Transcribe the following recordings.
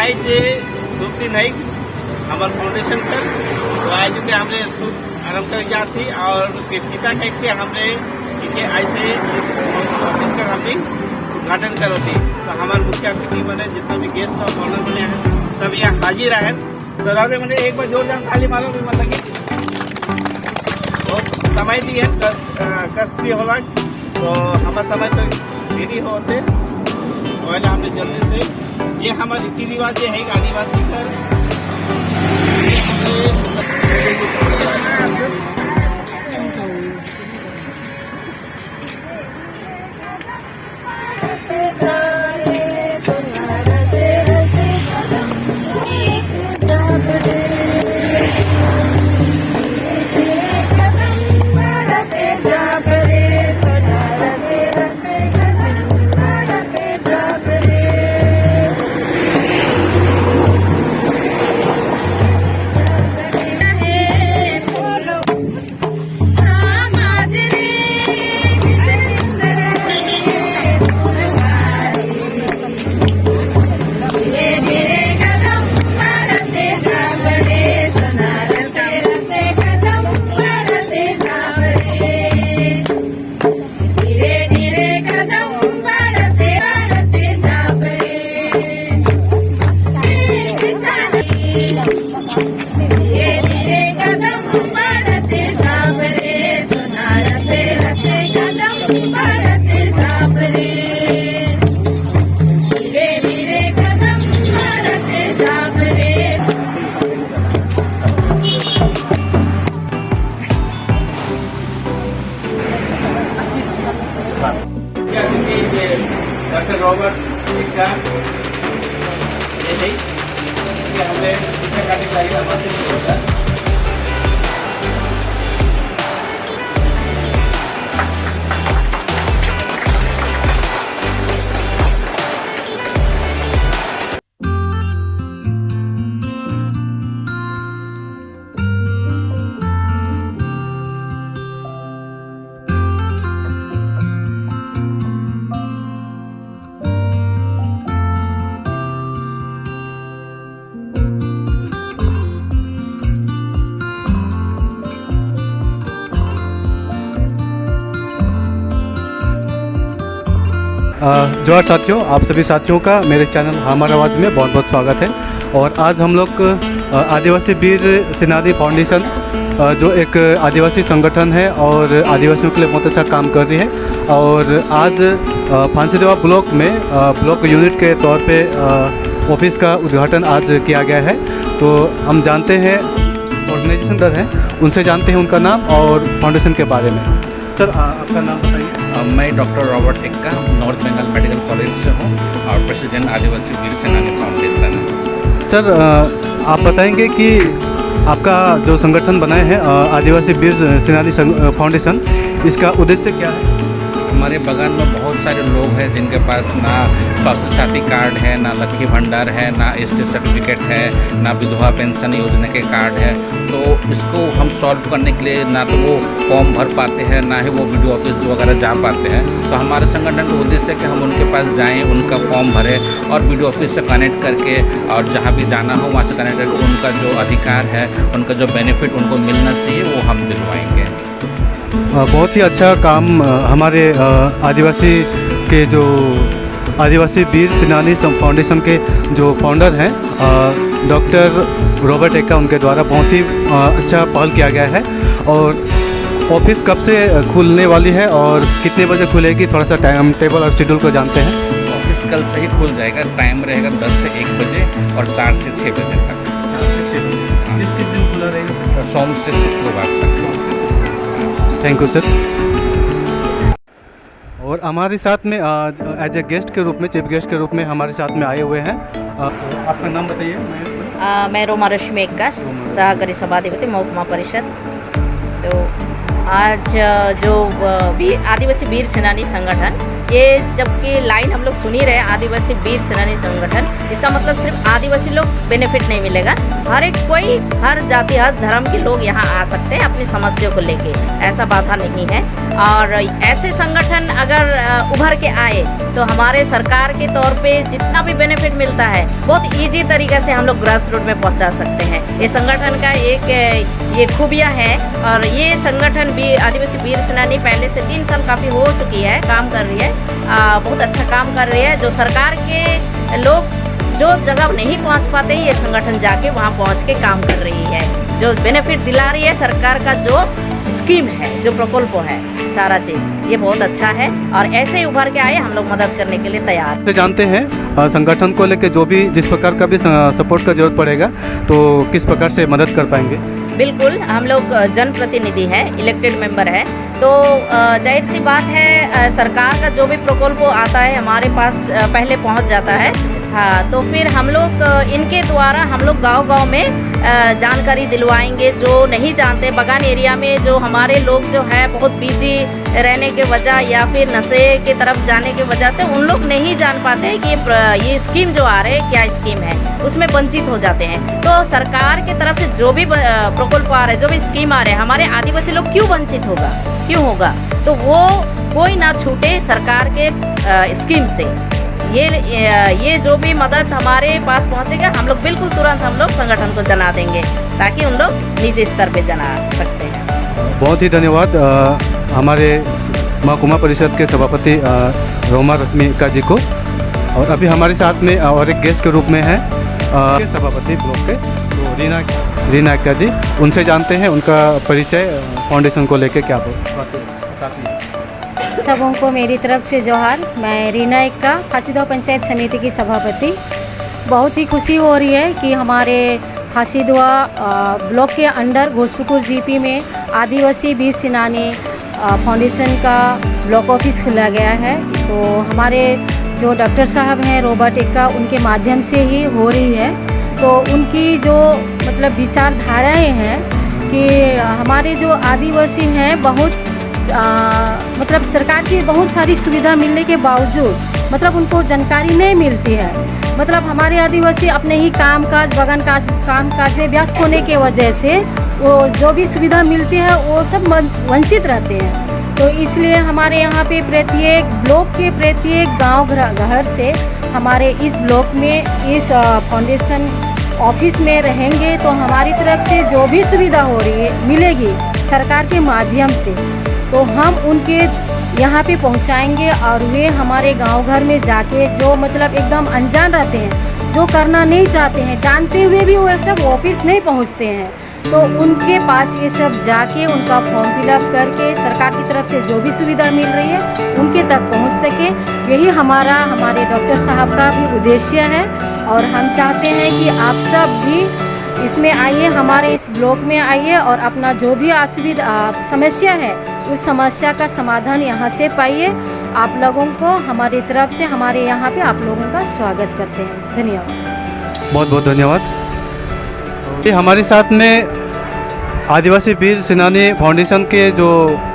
आज शुभ दिन है हमारे फाउंडेशन पर। तो आज के हमने शुभ आरम्भ कर गया थी और उसके पिता कह के हमने इनके ऐसे ऑफिस कर हमने उद्घाटन करो थी। तो हमारे मुख्य अतिथि बने जितना भी गेस्ट और ऑनर बने हैं सब यहाँ हाजिर है। तो रावले मैंने एक बार जोरदार ताली मारो भी मतलब कि समय दी है कष्ट भी होला। तो हमारा समय तो रेडी होते पहले हमने जल्दी से ये हमारे रीति रिवाज है आदिवासी घर डॉक्टर रॉबर्ट एक्का ये है कि हमने शिक्षा कार्यक्रम होता है। जोहार साथियों, आप सभी साथियों का मेरे चैनल हमारा आवाज़ में बहुत बहुत स्वागत है। और आज हम लोग आदिवासी वीर सेनानी फाउंडेशन जो एक आदिवासी संगठन है और आदिवासियों के लिए बहुत अच्छा काम कर रही है। और आज फांसीदेवा ब्लॉक में ब्लॉक यूनिट के तौर पे ऑफिस का उद्घाटन आज किया गया है। तो हम जानते हैं ऑर्गेनाइजेशन दर हैं, उनसे जानते हैं उनका नाम और फाउंडेशन के बारे में। सर आपका नाम बताइए। मैं doctor Robert Ekka north Bengal medical college से हूँ और प्रेसिडेंट आदिवासी वीर सेनानी फाउंडेशन। सर आप बताएंगे कि आपका जो संगठन बनाए हैं आदिवासी वीर सेनानी फाउंडेशन, इसका उद्देश्य क्या है? हमारे बगान में बहुत सारे लोग हैं जिनके पास ना स्वास्थ्य साथी कार्ड है, ना लक्ष्मी भंडार है, ना एसटी सर्टिफिकेट है, ना विधवा पेंशन योजना के कार्ड है। तो इसको हम सॉल्व करने के लिए ना तो वो फॉर्म भर पाते हैं, ना ही वो वीडियो ऑफिस वगैरह जा पाते हैं। तो हमारे संगठन का उद्देश्य है कि हम उनके पास जाएं, उनका फॉर्म भरें और वीडियो ऑफिस से कनेक्ट करके और जहाँ भी जाना हो वहाँ से कनेक्ट करके उनका जो अधिकार है, उनका जो बेनिफिट उनको मिलना चाहिए वो हम दिलवाएंगे। बहुत ही अच्छा काम हमारे आदिवासी के जो आदिवासी वीर सेनानी फाउंडेशन के जो फाउंडर हैं डॉक्टर रॉबर्ट एक्का, उनके द्वारा बहुत ही अच्छा पहल किया गया है। और ऑफिस कब से खुलने वाली है और कितने बजे खुलेगी, थोड़ा सा टाइम टेबल और शेड्यूल को जानते हैं। ऑफिस कल से ही खुल जाएगा, टाइम रहेगा 10 से 1 बजे और 4 से 6 बजे तक। किस दिन खुला रहेगा? सोम से शुक्रवार तक। Thank you sir. और हमारे साथ में एज ए गेस्ट के रूप में, चीफ गेस्ट के रूप में हमारे साथ में आए हुए हैं। आपका नाम बताइए। मैं रोमा रश्मि एक्का, सहकारी सभाधिपति महकुमा परिषद। तो आज जो आदिवासी वीर सेनानी संगठन ये जबकि लाइन हम लोग सुन ही रहे हैं, आदिवासी वीर सेनानी संगठन, इसका मतलब सिर्फ आदिवासी लोग बेनिफिट नहीं मिलेगा, हर एक कोई, हर जाति हर धर्म के लोग यहाँ आ सकते हैं अपनी समस्याओं को लेके, ऐसा बात नहीं है। और ऐसे संगठन अगर उभर के आए तो हमारे सरकार के तौर पे जितना भी बेनिफिट मिलता है बहुत इजी तरीके से हम लोग ग्रास रूट में पहुंचा सकते हैं। ये संगठन का एक ये खूबियाँ है। और ये संगठन भी आदिवासी वीर सेनानी पहले से 3 साल काफ़ी हो चुकी है, काम कर रही है, बहुत अच्छा काम कर रही है। जो सरकार के लोग जो जगह नहीं पहुंच पाते, ये संगठन जाके वहाँ पहुँच के काम कर रही है, जो बेनिफिट दिला रही है सरकार का जो स्कीम है, जो प्रकल्प है, सारा चीज़ ये बहुत अच्छा है। और ऐसे ही उभर के आए हम लोग मदद करने के लिए तैयार। तो जानते हैं संगठन को लेकर जो भी जिस प्रकार का भी सपोर्ट का जरूरत पड़ेगा तो किस प्रकार से मदद कर पाएंगे? बिल्कुल, हम लोग जनप्रतिनिधि हैं, इलेक्टेड मेंबर है, तो जाहिर सी बात है सरकार का जो भी प्रकल्प आता है हमारे पास पहले पहुंच जाता है। हाँ, तो फिर हम लोग इनके द्वारा हम लोग गांव-गांव में जानकारी दिलवाएंगे। जो नहीं जानते, बगान एरिया में जो हमारे लोग जो है बहुत बिजी रहने के वजह या फिर नशे की तरफ जाने की वजह से उन लोग नहीं जान पाते हैं कि ये स्कीम जो आ रहे हैं क्या स्कीम है, उसमें वंचित हो जाते हैं। तो सरकार की तरफ से जो भी प्रकल्प आ रहे हैं, जो भी स्कीम आ रहे हैं, हमारे आदिवासी लोग क्यों वंचित होगा? तो वो कोई ना छूटे सरकार के स्कीम से। ये जो भी मदद हमारे पास पहुंचेगा हम लोग बिल्कुल तुरंत हम लोग संगठन को जना देंगे ताकि उन लोग निजी स्तर पे जना सकते हैं। बहुत ही धन्यवाद हमारे महकुमा परिषद के सभापति रोमा रश्मिका जी को। और अभी हमारे साथ में और एक गेस्ट के रूप में है सभापति ब्लॉक के तो रीना एक्का जी। उनसे जानते हैं उनका परिचय फाउंडेशन को लेकर क्या सबों को मेरी तरफ से जोहार। मैं रीना एक्का, फांसीदुआ पंचायत समिति की सभापति। बहुत ही खुशी हो रही है कि हमारे फांसीदुआ ब्लॉक के अंडर घोसपुकुर जीपी में आदिवासी वीर सेनानी फाउंडेशन का ब्लॉक ऑफिस खुला गया है। तो हमारे जो डॉक्टर साहब हैं रॉबर्ट एक्का, उनके माध्यम से ही हो रही है। तो उनकी जो मतलब विचारधाराएँ हैं कि हमारे जो आदिवासी हैं बहुत मतलब सरकार की बहुत सारी सुविधा मिलने के बावजूद मतलब उनको जानकारी नहीं मिलती है। मतलब हमारे आदिवासी अपने ही काम काज में व्यस्त होने के वजह से वो जो भी सुविधा मिलती है वो सब वंचित रहते हैं। तो इसलिए हमारे यहाँ पे प्रत्येक ब्लॉक के प्रत्येक गांव घर से हमारे इस ब्लॉक में इस फाउंडेशन ऑफिस में रहेंगे तो हमारी तरफ से जो भी सुविधा हो रही है मिलेगी सरकार के माध्यम से, तो हम उनके यहाँ पे पहुँचाएंगे। और वे हमारे गांव घर में जाके जो मतलब एकदम अनजान रहते हैं, जो करना नहीं चाहते हैं, जानते हुए भी वो सब ऑफिस नहीं पहुँचते हैं, तो उनके पास ये सब जाके उनका फॉर्म फिलअप करके सरकार की तरफ से जो भी सुविधा मिल रही है उनके तक पहुँच सके। यही हमारे डॉक्टर साहब का भी उद्देश्य है। और हम चाहते हैं कि आप सब भी इसमें आइए, हमारे इस ब्लॉक में आइए और अपना जो भी समस्या है उस समस्या का समाधान यहाँ से पाइए। आप लोगों को हमारी तरफ से हमारे यहाँ पे आप लोगों का स्वागत करते हैं। धन्यवाद। बहुत बहुत धन्यवाद। ये हमारे साथ में आदिवासी वीर सेनानी फाउंडेशन के जो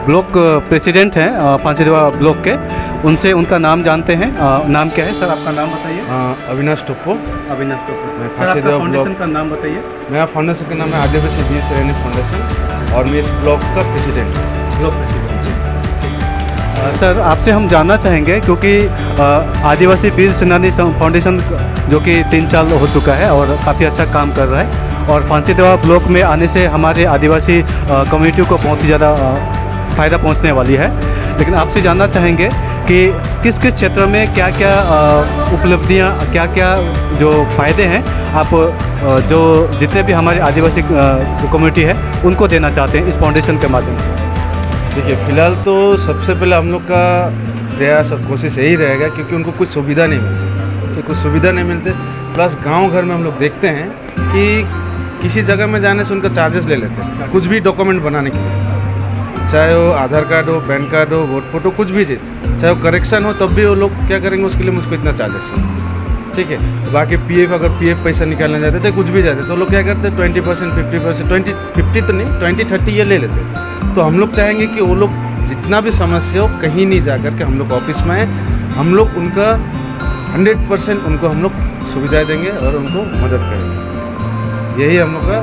ब्लॉक प्रेसिडेंट हैं फांसीदुआ ब्लॉक के, उनसे उनका नाम जानते हैं। नाम क्या है सर, आपका नाम बताइए। अविनाश टोप्पो। मैं फांसीदुआ फाउंडेशन का नाम बताइए। मेरा फाउंडेशन का नाम है आदिवासी वीर सेनानी फाउंडेशन और मैं इस ब्लॉक का प्रेसिडेंट हूँ। ब्लॉक प्रेसिडेंट सर, आपसे हम जानना चाहेंगे क्योंकि आदिवासी वीर सेनानी फाउंडेशन जो कि 3 साल हो चुका है और काफ़ी अच्छा काम कर रहा है और फांसीदुआ ब्लॉक में आने से हमारे आदिवासी कम्युनिटी को बहुत ही ज़्यादा फ़ायदा पहुंचने वाली है। लेकिन आपसे जानना चाहेंगे कि किस किस क्षेत्र में क्या क्या उपलब्धियां, क्या क्या जो फ़ायदे हैं आप जो जितने भी हमारे आदिवासी कम्युनिटी है उनको देना चाहते हैं इस फाउंडेशन के माध्यम से। देखिए, फ़िलहाल तो सबसे पहले हम लोग का प्रयास और कोशिश यही रहेगा क्योंकि उनको कुछ सुविधा नहीं मिलती, तो कुछ सुविधा नहीं मिलते। प्लस गांव घर में हम लोग देखते हैं कि किसी जगह में जाने से उनका चार्जेस ले लेते हैं कुछ भी डॉक्यूमेंट बनाने के लिए, चाहे वो आधार कार्ड हो, पैन कार्ड हो, वोट फोटो, कुछ भी चीज़, चाहे वो करेक्शन हो, तब भी वो लोग क्या करेंगे उसके लिए मुझको इतना चार्जेस है। ठीक है, तो बाकी पीएफ, अगर पीएफ पैसा निकालना चाहते चाहे कुछ भी जाते तो लोग क्या करते हैं 20%, 50%, 50 तो नहीं 20-30 ये ले लेते। तो हम लोग चाहेंगे कि वो लोग जितना भी समस्या हो कहीं नहीं जा कर के हम लोग ऑफिस में आए, हम लोग उनका 100% उनको हम लोग सुविधाएं देंगे और उनको मदद करेंगे। यही हम लोग का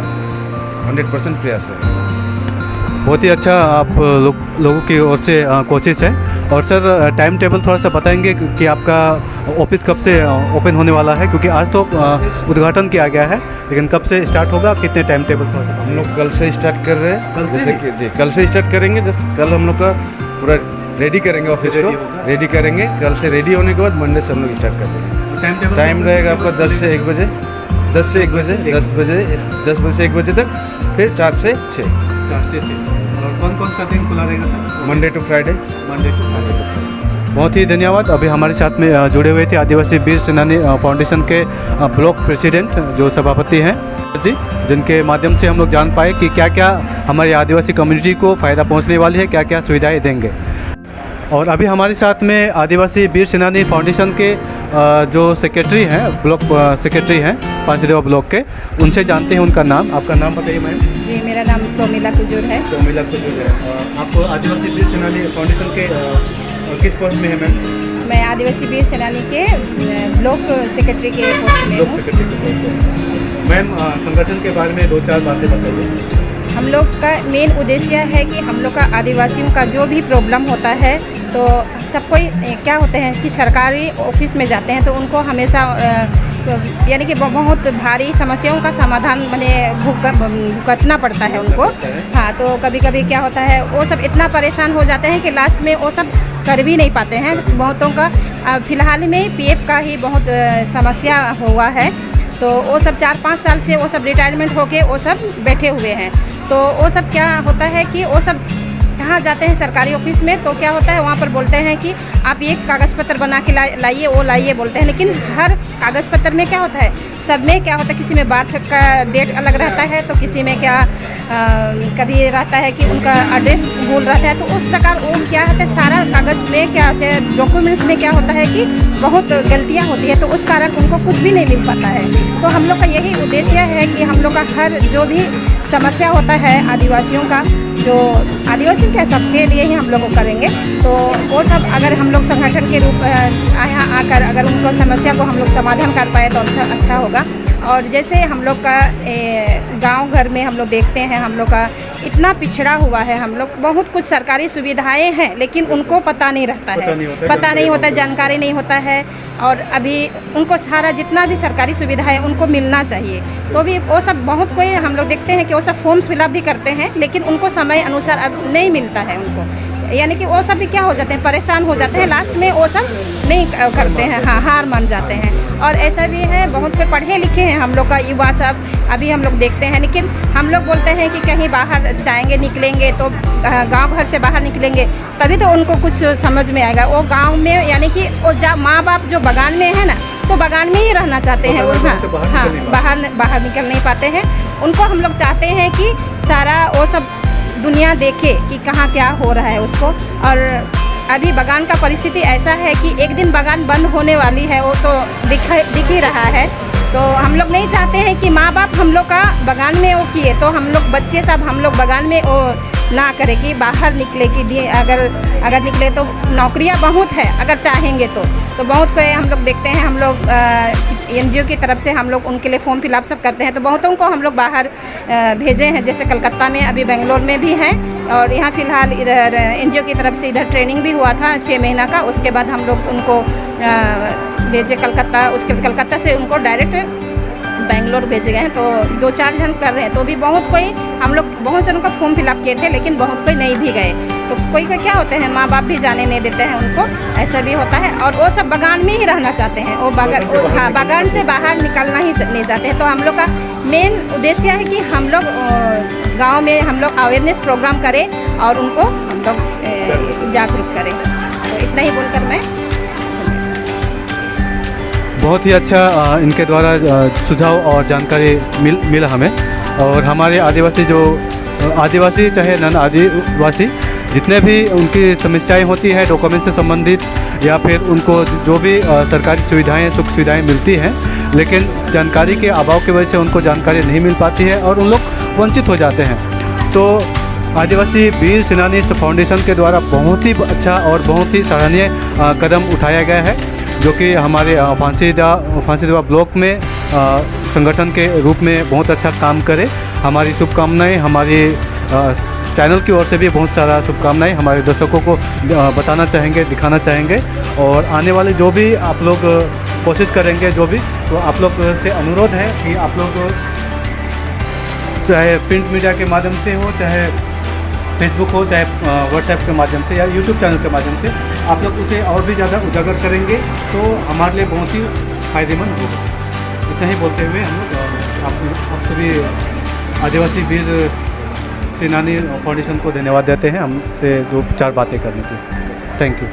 100% प्रयास रहेगा। बहुत ही अच्छा आप लोगों की ओर से कोशिश है। और सर टाइम टेबल थोड़ा सा बताएंगे कि आपका ऑफिस कब से ओपन होने वाला है, क्योंकि आज तो उद्घाटन किया गया है, लेकिन कब से स्टार्ट होगा, कितने टाइम टेबल थोड़ा सा? हम लोग कल से स्टार्ट कर रहे हैं। कल से? जैसे कि जी कल से स्टार्ट करेंगे। कल हम लोग का पूरा रेडी करेंगे, ऑफिस को रेडी करेंगे। कल से रेडी होने के बाद मंडे से हम लोग स्टार्ट कर देंगे। टाइम रहेगा आपका 10 से 1 बजे, 10 से 1 बजे, 10 बजे से 1 बजे तक, फिर 4 से 6। 4 से 6। और कौन कौन सा दिन खुला रहेगा sir? Monday to Friday. Monday to Friday. बहुत ही धन्यवाद। अभी हमारे साथ में जुड़े हुए थे आदिवासी वीर सेनानी फाउंडेशन के ब्लॉक प्रेसिडेंट जो सभापति हैं जी, जिनके माध्यम से हम लोग जान पाए कि क्या क्या हमारी आदिवासी कम्युनिटी को फ़ायदा पहुंचने वाली है, क्या क्या सुविधाएं देंगे। और अभी हमारे साथ में आदिवासी वीर सेनानी फाउंडेशन के जो सेक्रेटरी हैं, ब्लॉक सेक्रेटरी हैं फांसीदेवा ब्लॉक के, उनसे जानते हैं उनका नाम। आपका नाम बताइए मैम। जी, मेरा नाम प्रोमिला कुजूर है। प्रोमिला कुजूर है। आप आदिवासी वीर सेनानी फाउंडेशन के किस पोस्ट में है मैम? मैं आदिवासी वीर सेनानी के ब्लॉक सेक्रेटरी के पोस्ट में ब्लॉक हूँ। सेक्रेटरी के पोस्ट में। मैम संगठन के बारे में 2-4 बातें बताइए। हम लोग का मेन उद्देश्य है कि हम लोग का आदिवासियों का जो भी प्रॉब्लम होता है, तो सब कोई क्या होते हैं कि सरकारी ऑफिस में जाते हैं तो उनको हमेशा यानी कि बहुत भारी समस्याओं का समाधान मैंने भुगतना पड़ता है उनको। हाँ, तो कभी कभी क्या होता है, वो सब इतना परेशान हो जाते हैं कि लास्ट में वो सब कर भी नहीं पाते हैं। बहुतों का फ़िलहाल में पीएफ का ही बहुत समस्या हुआ है, तो वो सब 4-5 साल से वो सब रिटायरमेंट होके वो सब बैठे हुए हैं। तो वो सब क्या होता है कि वो सब कहाँ जाते हैं सरकारी ऑफिस में, तो क्या होता है वहाँ पर बोलते हैं कि आप ये कागज़ पत्र बना के लाइए, वो लाइए बोलते हैं। लेकिन हर कागज़ पत्र में क्या होता है, सब में क्या होता है, किसी में बार का डेट अलग रहता है, तो किसी में क्या कभी रहता है कि उनका एड्रेस भूल रहता है। तो उस प्रकार वो क्या होता है, सारा कागज़ में क्या होता है, डॉक्यूमेंट्स में क्या होता है कि बहुत गलतियाँ होती है, तो उस कारण उनको कुछ भी नहीं मिल पाता है। तो हम लोग का यही उद्देश्य है कि हम लोग का हर जो भी समस्या होता है आदिवासियों का, जो आदिवासी के सबके लिए ही हम लोग को करेंगे, तो वो सब अगर हम लोग संगठन के रूप यहाँ आकर अगर उनको समस्या को हम लोग समाधान कर पाए तो अच्छा होगा। और जैसे हम लोग का गांव घर में हम लोग देखते हैं, हम लोग का इतना पिछड़ा हुआ है, हम लोग बहुत कुछ सरकारी सुविधाएं हैं लेकिन उनको पता नहीं रहता है, पता नहीं होता, जानकारी नहीं होता है। और अभी उनको सारा जितना भी सरकारी सुविधा है उनको मिलना चाहिए, तो भी वो सब बहुत कोई हम लोग देखते हैं कि वो सब फॉर्म्स फिलअप भी करते हैं, लेकिन उनको समय अनुसार अब नहीं मिलता है उनको, यानी कि वो सब भी क्या हो जाते हैं, परेशान हो जाते हैं, लास्ट में वो सब नहीं करते हैं, हाँ, हार मान जाते हैं। और ऐसा भी है, बहुत कोई पढ़े लिखे हैं हम लोग का युवा सब अभी हम लोग देखते हैं, लेकिन हम लोग बोलते हैं कि कहीं बाहर जाएंगे, निकलेंगे तो गांव घर से बाहर निकलेंगे तभी तो उनको कुछ समझ में आएगा। वो गांव में यानी कि वो माँ बाप जो बागान में है ना, तो बागान में ही रहना चाहते हैं वो, हाँ, बाहर निकल नहीं पाते हैं। उनको हम लोग चाहते हैं कि सारा वो सब दुनिया देखे कि कहाँ क्या हो रहा है उसको। और अभी बागान का परिस्थिति ऐसा है कि एक दिन बागान बंद होने वाली है, वो तो दिख ही रहा है। तो हम लोग नहीं चाहते हैं कि माँ बाप हम लोग का बागान में वो किए तो हम लोग बच्चे सब हम लोग बागान में वो ना करें कि बाहर निकले, कि अगर निकले तो नौकरियाँ बहुत है अगर चाहेंगे तो बहुत कोई हम लोग देखते हैं, हम लोग NGO की तरफ से हम लोग उनके लिए फॉर्म फिलअप सब करते हैं, तो बहुतों को हम लोग बाहर भेजे हैं, जैसे कलकत्ता में, अभी बेंगलोर में भी हैं, और यहाँ फ़िलहाल इधर NGO की तरफ से इधर ट्रेनिंग भी हुआ था 6 महीना का। उसके बाद हम लोग उनको भेजे कलकत्ता, उसके कलकत्ता से उनको डायरेक्ट बेंगलोर भेजे गए हैं। तो 2-4 जन कर रहे हैं, तो भी बहुत कोई हम लोग बहुत जनों का फॉर्म फिलअप किए थे, लेकिन बहुत कोई नहीं भी गए। तो कोई क्या होते हैं, माँ बाप भी जाने नहीं देते हैं उनको, ऐसा भी होता है। और वो सब बागान में ही रहना चाहते हैं, वो बागान से बाहर निकलना ही नहीं चाहते हैं। तो हम लोग का मेन उद्देश्य है कि हम लोग गाँव में हम लोग अवेयरनेस प्रोग्राम करें और उनको हम लोग जागरूक करें। तो इतना ही बोलकर मैं बहुत ही अच्छा इनके द्वारा सुझाव और जानकारी मिला हमें। और हमारे आदिवासी चाहे नन आदिवासी जितने भी उनकी समस्याएं होती हैं डॉक्यूमेंट से संबंधित, या फिर उनको जो भी सरकारी सुविधाएं सुख सुविधाएं मिलती हैं, लेकिन जानकारी के अभाव की वजह से उनको जानकारी नहीं मिल पाती है और उन लोग वंचित हो जाते हैं। तो आदिवासी वीर सेनानी फाउंडेशन के द्वारा बहुत ही अच्छा और बहुत ही सराहनीय कदम उठाया गया है, जो कि हमारे फांसीदवा ब्लॉक में संगठन के रूप में बहुत अच्छा काम करे। हमारी शुभकामनाएं, हमारी चैनल की ओर से भी बहुत सारा शुभकामनाएं हमारे दर्शकों को बताना चाहेंगे, दिखाना चाहेंगे। और आने वाले जो भी आप लोग कोशिश करेंगे, जो भी, तो आप लोग से अनुरोध है कि आप लोग चाहे प्रिंट मीडिया के माध्यम से हो, चाहे फेसबुक हो, चाहे व्हाट्सएप के माध्यम से या यूट्यूब चैनल के माध्यम से आप लोग उसे और भी ज़्यादा उजागर करेंगे तो हमारे लिए बहुत ही फ़ायदेमंद होगा। इतना ही बोलते हुए हम लोग आप सभी आदिवासी वीर सेनानी फाउंडेशन को धन्यवाद देते हैं हमसे 2-4 बातें करने की। Thank you.